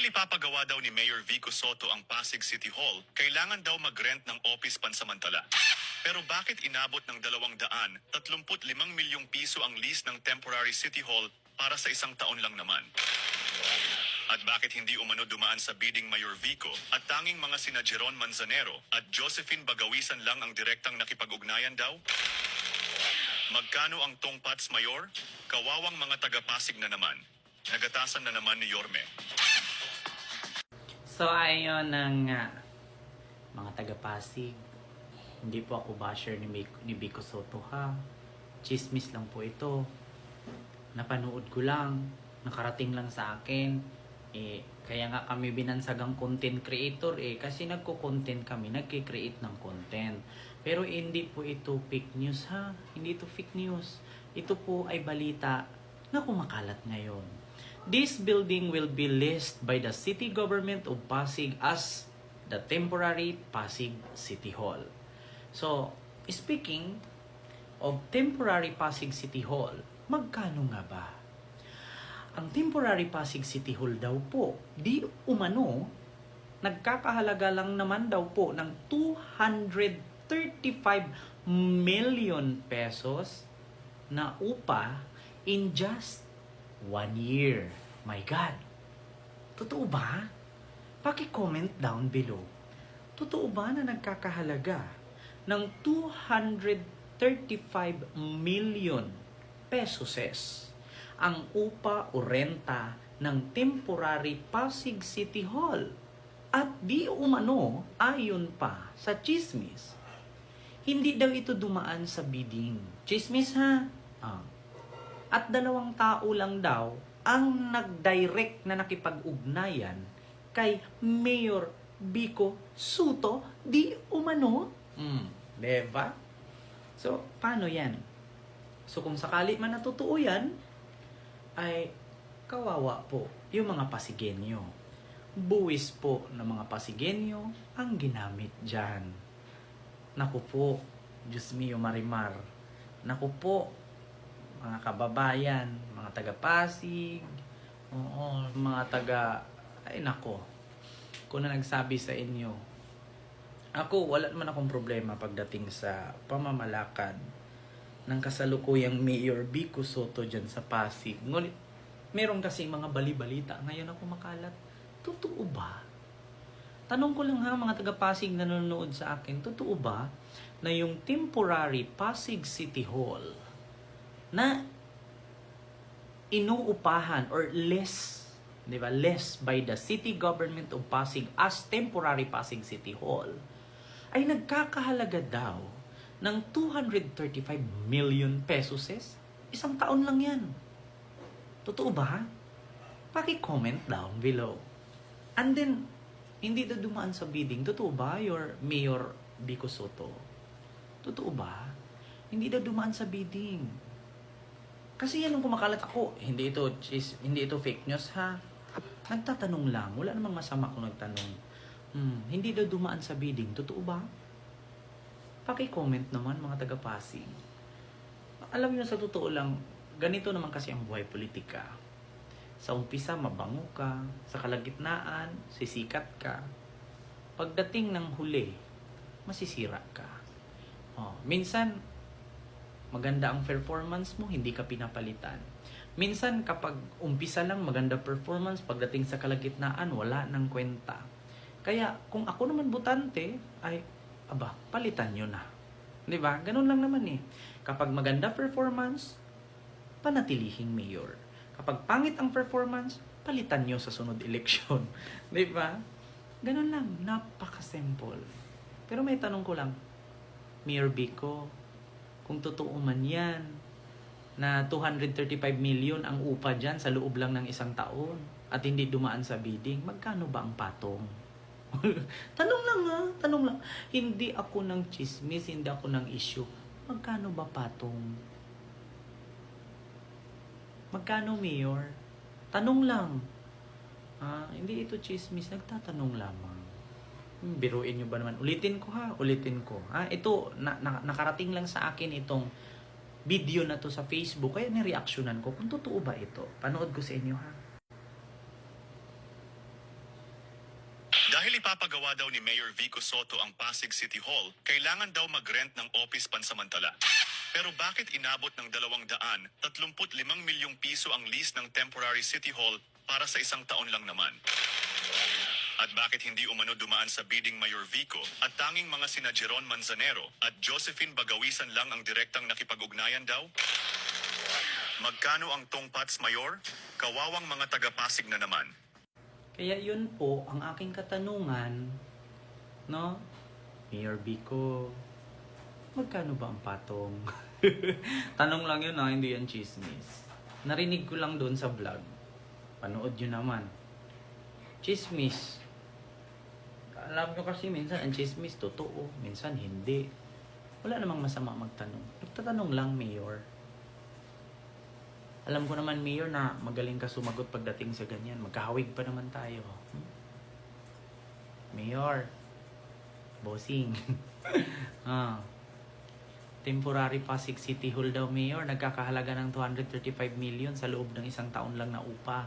Dahil ipapagawa daw ni Mayor Vico Soto ang Pasig City Hall, kailangan daw mag-rent ng office pansamantala. Pero bakit inabot ng 235 milyong piso ang lease ng temporary City Hall para sa isang taon lang naman? At bakit hindi umano dumaan sa bidding Mayor Vico at tanging mga sina Jeron Manzanero at Josephine Bagawisan lang ang direktang nakipag-ugnayan daw? Magkano ang tongpats, Mayor? Kawawang mga taga-Pasig na naman. Nagatasan na naman ni Yorme. So ayon ng mga taga-Pasig, hindi po ako basher ni Vico Soto ha. Chismis lang po ito. Napanood ko lang, nakarating lang sa akin. Kaya nga kami binansagang content creator kasi nagko-content kami, nagki-create ng content. Pero hindi po ito fake news ha. Hindi ito fake news. Ito po ay balita na kumakalat ngayon. This building will be leased by the city government of Pasig as the temporary Pasig City Hall. So, speaking of temporary Pasig City Hall, magkano nga ba? Ang temporary Pasig City Hall daw po, di umano, nagkakahalaga lang naman daw po ng 235 million pesos na upa in just 1 year. My God. Totoo ba? Paki-comment down below. Totoo ba na nagkakahalaga ng 235 million pesos ang upa o renta ng temporary Pasig City Hall? At di umano, ayon pa sa chismis, hindi daw ito dumaan sa bidding. Chismis ha? At 2 tao lang daw ang nag-direct na nakipag-ugnayan kay Mayor Vico Soto, di umano. Diba? So, paano yan? So, kung sakali man natotoo yan, ay kawawa po yung mga Pasigenyo. Buwis po ng mga Pasigenyo ang ginamit dyan. Naku po, Diyos mio Marimar. Naku po, mga kababayan, mga taga-Pasig, mga taga, ay nako, kung na nagsabi sa inyo, ako, wala naman akong problema pagdating sa pamamalakad ng kasalukuyang Mayor Vico Soto dyan sa Pasig. Ngunit, meron kasi mga bali-balita ngayon na kumakalat. Totoo ba? Tanong ko lang ha, mga taga-Pasig na nanonood sa akin, totoo ba na yung temporary Pasig City Hall na inuupahan or less, di ba? Less by the city government of Pasig as temporary Pasig City Hall ay nagkakahalaga daw ng 235 million pesos. Isang taon lang yan. Totoo ba? Paki-comment down below. And then, hindi daw dumaan sa bidding. Totoo ba, your Mayor Vico Soto? Totoo ba? Hindi daw dumaan sa bidding. Kasi yan ang kumakalat ako. Hindi ito fake news ha. Nagtatanong lang. Wala namang masama kung nagtanong. Hindi daw dumaan sa bidding. Totoo ba? Paki-comment naman mga taga-Pasig. Alam niyo sa totoo lang, ganito naman kasi ang buhay politika. Sa umpisa, mabango ka. Sa kalagitnaan, sisikat ka. Pagdating ng huli, masisira ka. Minsan, maganda ang performance mo, hindi ka pinapalitan. Minsan, kapag umpisa lang, maganda performance, pagdating sa kalagitnaan, wala nang kwenta. Kaya, kung ako naman butante, ay, palitan nyo na. Diba? Ganun lang naman eh. Kapag maganda performance, panatilihing mayor. Kapag pangit ang performance, palitan nyo sa sunod eleksyon. Diba? Ganun lang. Napaka-simple. Pero may tanong ko lang, Mayor Vico, kung totoo man yan, na 235 million ang upa dyan sa loob lang ng isang taon at hindi dumaan sa bidding, magkano ba ang patong? Tanong lang ha, tanong lang. Hindi ako ng chismis, hindi ako ng issue. Magkano ba patong? Magkano, Mayor? Tanong lang. Hindi ito chismis, nagtatanong lamang. Biruin nyo ba naman? Ulitin ko. Ito, nakarating lang sa akin itong video na to sa Facebook, kaya nireaksyonan ko kung totoo ba ito. Panood ko sa inyo ha. ipapagawa daw ni Mayor Vico Soto ang Pasig City Hall, kailangan daw mag-rent ng office pansamantala. Pero bakit inabot ng 235 milyong piso ang lease ng temporary City Hall para sa isang taon lang naman? At bakit hindi umano dumaan sa bidding Mayor Vico at tanging mga sina Jeron Manzanero at Josephine Bagawisan lang ang direktang nakipag-ugnayan daw? Magkano ang tongpats, Mayor? Kawawang mga taga-Pasig na naman. Kaya yun po ang aking katanungan, no? Mayor Vico, magkano ba ang patong? Tanong lang yun, hindi yan chismis. Narinig ko lang doon sa vlog. Panood yun naman. Chismis. Alam nyo kasi minsan ang chismis totoo, minsan hindi. Wala namang masama magtanong. Nagtatanong lang, Mayor. Alam ko naman, Mayor, na magaling ka sumagot pagdating sa ganyan. Magkahawig pa naman tayo. Mayor, bossing. Temporary Pasig City Hall daw, Mayor. Nagkakahalaga ng 235 million sa loob ng isang taon lang na upa.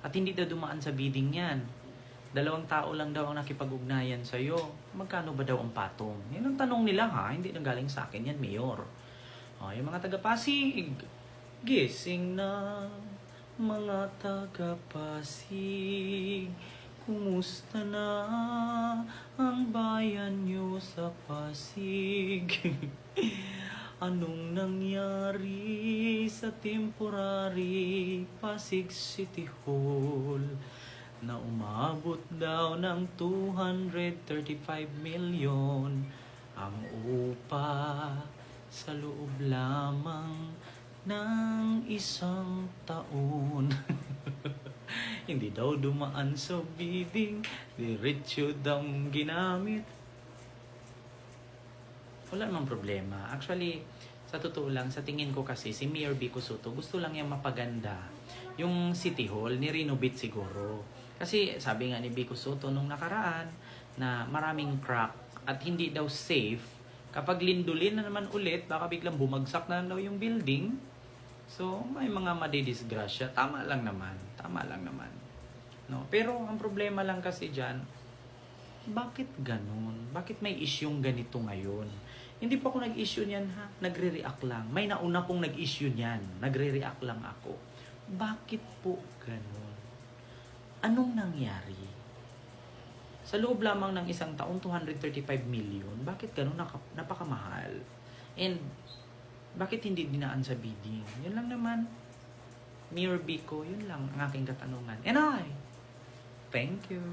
At hindi daw dumaan sa bidding yan. 2 tao lang daw ang nakipag-ugnayan sa'yo. Magkano ba daw ang patong? Yan ang tanong nila, ha? Hindi nang galing sa akin yan, Mayor. Yung mga taga-Pasig, gising na, mga taga-Pasig. Kumusta na ang bayan nyo sa Pasig? Anong nangyari sa temporary Pasig City Hall na umabot daw ng 235 million ang upa sa loob lamang ng isang taon? Hindi daw dumaan sa bidding, diretso daw ginamit. Wala namang problema. Actually, sa totoo lang, sa tingin ko kasi, si Mayor Vico Soto, gusto lang niyang mapaganda yung City Hall, ni-renovate siguro. Kasi sabi nga ni Vico Soto nung nakaraan, na maraming crack at hindi daw safe. Kapag lindulin na naman ulit, baka biglang bumagsak na daw yung building. So, may mga madidisgrasya. Tama lang naman. No? Pero ang problema lang kasi dyan, bakit ganun? Bakit may isyong ganito ngayon? Hindi pa ako nag-issue niyan, ha? Nagre-react lang. May nauna pong nag-issue niyan. Nagre-react lang ako. Bakit po ganun? Anong nangyari? Sa loob lamang ng isang taon, 235 million. Bakit ganun? Napakamahal. And bakit hindi dinaan sa bidding? Yun lang naman. Mayor Vico, yun lang ang aking katanungan. And I, thank you.